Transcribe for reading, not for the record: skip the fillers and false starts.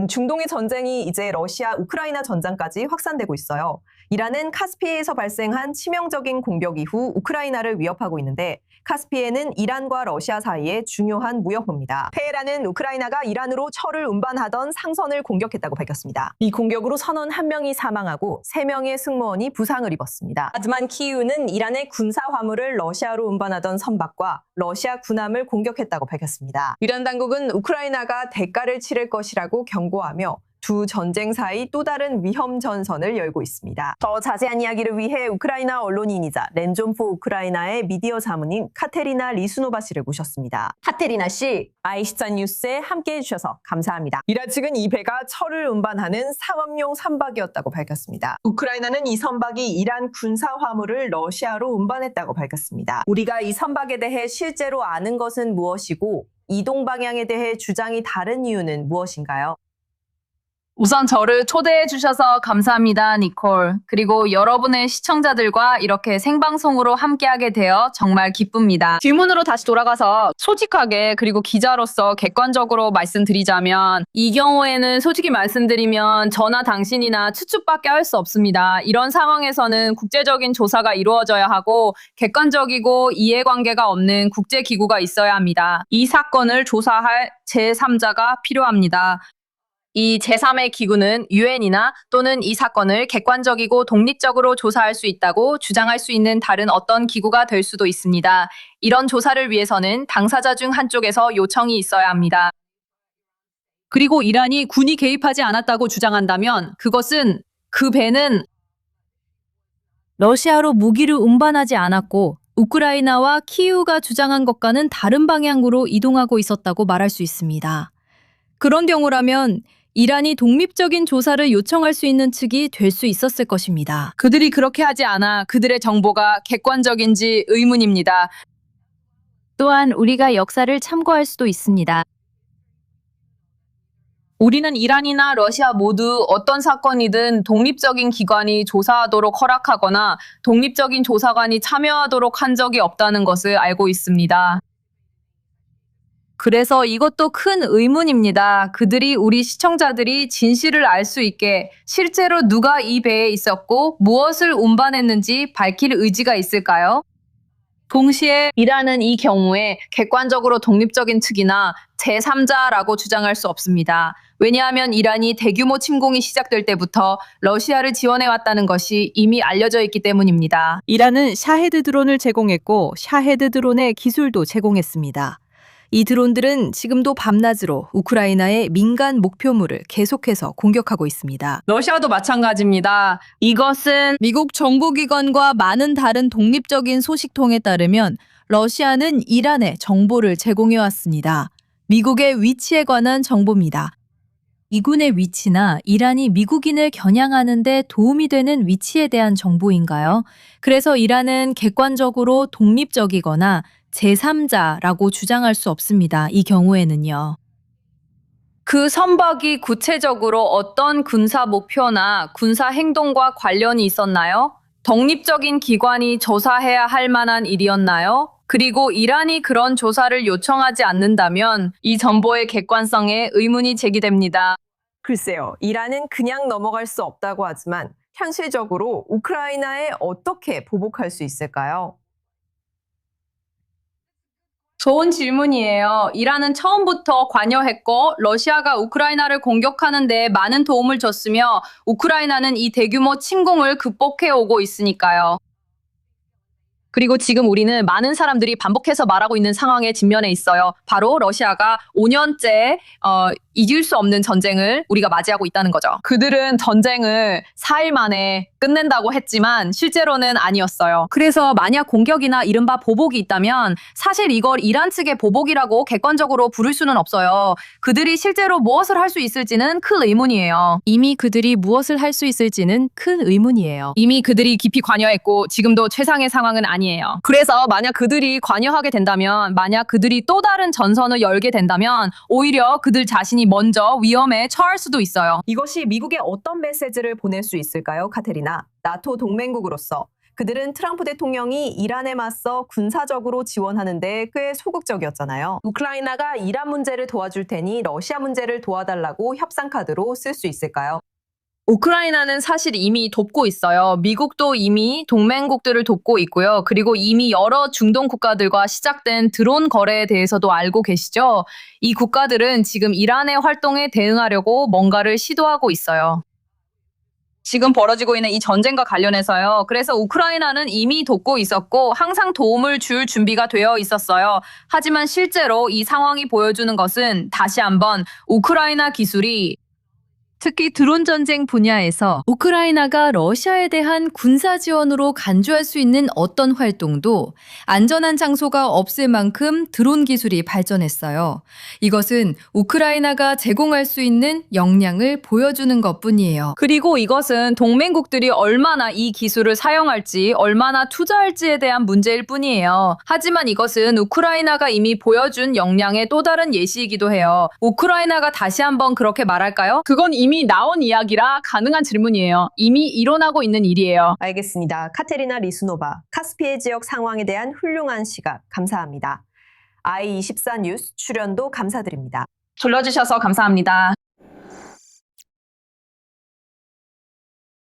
중동의 전쟁이 이제 러시아, 우크라이나 전장까지 확산되고 있어요. 이란은 카스피해에서 발생한 치명적인 공격 이후 우크라이나를 위협하고 있는데 카스피해는 이란과 러시아 사이의 중요한 무역로입니다. 테헤란은 우크라이나가 이란으로 철을 운반하던 상선을 공격했다고 밝혔습니다. 이 공격으로 선원 1명이 사망하고 3명의 승무원이 부상을 입었습니다. 하지만 키이우는 이란의 군사 화물을 러시아로 운반하던 선박과 러시아 군함을 공격했다고 밝혔습니다. 이란 당국은 우크라이나가 대가를 치를 것이라고 경고하며 두 전쟁 사이 또 다른 위험 전선을 열고 있습니다. 더 자세한 이야기를 위해 우크라이나 언론인이자 렌존포 우크라이나의 미디어 사무님 카테리나 리수노바 씨를 모셨습니다. 카테리나 씨, 아이시찬 뉴스에 함께해 주셔서 감사합니다. 이란 측은 이 배가 철을 운반하는 상업용 선박이었다고 밝혔습니다. 우크라이나는 이 선박이 이란 군사 화물을 러시아로 운반했다고 밝혔습니다. 우리가 이 선박에 대해 실제로 아는 것은 무엇이고 이동 방향에 대해 주장이 다른 이유는 무엇인가요? 우선 저를 초대해 주셔서 감사합니다, 니콜. 그리고 여러분의 시청자들과 이렇게 생방송으로 함께하게 되어 정말 기쁩니다. 질문으로 다시 돌아가서 솔직하게 그리고 기자로서 객관적으로 말씀드리자면 이 경우에는 솔직히 말씀드리면 저나 당신이나 추측밖에 할 수 없습니다. 이런 상황에서는 국제적인 조사가 이루어져야 하고 객관적이고 이해관계가 없는 국제기구가 있어야 합니다. 이 사건을 조사할 제3자가 필요합니다. 이 제3의 기구는 유엔이나 또는 이 사건을 객관적이고 독립적으로 조사할 수 있다고 주장할 수 있는 다른 어떤 기구가 될 수도 있습니다. 이런 조사를 위해서는 당사자 중 한쪽에서 요청이 있어야 합니다. 그리고 이란이 군이 개입하지 않았다고 주장한다면 그것은 그 배는 러시아로 무기를 운반하지 않았고 우크라이나와 키이우가 주장한 것과는 다른 방향으로 이동하고 있었다고 말할 수 있습니다. 그런 경우라면 이란이 독립적인 조사를 요청할 수 있는 측이 될 수 있었을 것입니다. 그들이 그렇게 하지 않아 그들의 정보가 객관적인지 의문입니다. 또한 우리가 역사를 참고할 수도 있습니다. 우리는 이란이나 러시아 모두 어떤 사건이든 독립적인 기관이 조사하도록 허락하거나 독립적인 조사관이 참여하도록 한 적이 없다는 것을 알고 있습니다. 그래서 이것도 큰 의문입니다. 그들이 우리 시청자들이 진실을 알 수 있게 실제로 누가 이 배에 있었고 무엇을 운반했는지 밝힐 의지가 있을까요? 동시에 이란은 이 경우에 객관적으로 독립적인 측이나 제3자라고 주장할 수 없습니다. 왜냐하면 이란이 대규모 침공이 시작될 때부터 러시아를 지원해왔다는 것이 이미 알려져 있기 때문입니다. 이란은 샤헤드 드론을 제공했고 샤헤드 드론의 기술도 제공했습니다. 이 드론들은 지금도 밤낮으로 우크라이나의 민간 목표물을 계속해서 공격하고 있습니다. 러시아도 마찬가지입니다. 이것은 미국 정보기관과 많은 다른 독립적인 소식통에 따르면 러시아는 이란에 정보를 제공해왔습니다. 미국의 위치에 관한 정보입니다. 미군의 위치나 이란이 미국인을 겨냥하는 데 도움이 되는 위치에 대한 정보인가요? 그래서 이란은 객관적으로 독립적이거나 제3자라고 주장할 수 없습니다. 이 경우에는요. 그 선박이 구체적으로 어떤 군사 목표나 군사 행동과 관련이 있었나요? 독립적인 기관이 조사해야 할 만한 일이었나요? 그리고 이란이 그런 조사를 요청하지 않는다면 이 정보의 객관성에 의문이 제기됩니다. 글쎄요, 이란은 그냥 넘어갈 수 없다고 하지만 현실적으로 우크라이나에 어떻게 보복할 수 있을까요? 좋은 질문이에요. 이란은 처음부터 관여했고 러시아가 우크라이나를 공격하는 데 많은 도움을 줬으며 우크라이나는 이 대규모 침공을 극복해 오고 있으니까요. 그리고 지금 우리는 많은 사람들이 반복해서 말하고 있는 상황에 직면해 있어요. 바로 러시아가 5년째 이길 수 없는 전쟁을 우리가 맞이하고 있다는 거죠. 그들은 전쟁을 4일 만에 끝낸다고 했지만 실제로는 아니었어요. 그래서 만약 공격이나 이른바 보복이 있다면 사실 이걸 이란 측의 보복이라고 객관적으로 부를 수는 없어요. 그들이 실제로 무엇을 할 수 있을지는 큰 의문이에요. 이미 그들이 무엇을 할 수 있을지는 큰 의문이에요. 이미 그들이 깊이 관여했고 지금도 최상의 상황은 아니에요. 그래서 만약 그들이 관여하게 된다면, 만약 그들이 또 다른 전선을 열게 된다면 오히려 그들 자신이 먼저 위험에 처할 수도 있어요. 이것이 미국에 어떤 메시지를 보낼 수 있을까요, 카테리나? 나토 동맹국으로서 그들은 트럼프 대통령이 이란에 맞서 군사적으로 지원하는데 꽤 소극적이었잖아요. 우크라이나가 이란 문제를 도와줄 테니 러시아 문제를 도와달라고 협상 카드로 쓸 수 있을까요? 우크라이나는 사실 이미 돕고 있어요. 미국도 이미 동맹국들을 돕고 있고요. 그리고 이미 여러 중동 국가들과 시작된 드론 거래에 대해서도 알고 계시죠? 이 국가들은 지금 이란의 활동에 대응하려고 뭔가를 시도하고 있어요. 지금 벌어지고 있는 이 전쟁과 관련해서요. 그래서 우크라이나는 이미 돕고 있었고 항상 도움을 줄 준비가 되어 있었어요. 하지만 실제로 이 상황이 보여주는 것은 다시 한번 우크라이나 기술이 특히 드론 전쟁 분야에서 우크라이나가 러시아에 대한 군사 지원으로 간주할 수 있는 어떤 활동도 안전한 장소가 없을 만큼 드론 기술이 발전했어요. 이것은 우크라이나가 제공할 수 있는 역량을 보여주는 것뿐이에요. 그리고 이것은 동맹국들이 얼마나 이 기술을 사용할지, 얼마나 투자할지에 대한 문제일 뿐이에요. 하지만 이것은 우크라이나가 이미 보여준 역량의 또 다른 예시이기도 해요. 우크라이나가 다시 한번 그렇게 말할까요? 그건 이미 나온 이야기라 가능한 질문이에요. 이미 일어나고 있는 일이에요. 알겠습니다. 카테리나 리수노바, 카스피해 지역 상황에 대한 훌륭한 시각 감사합니다. I24 뉴스 출연도 감사드립니다. 졸려주셔서 감사합니다.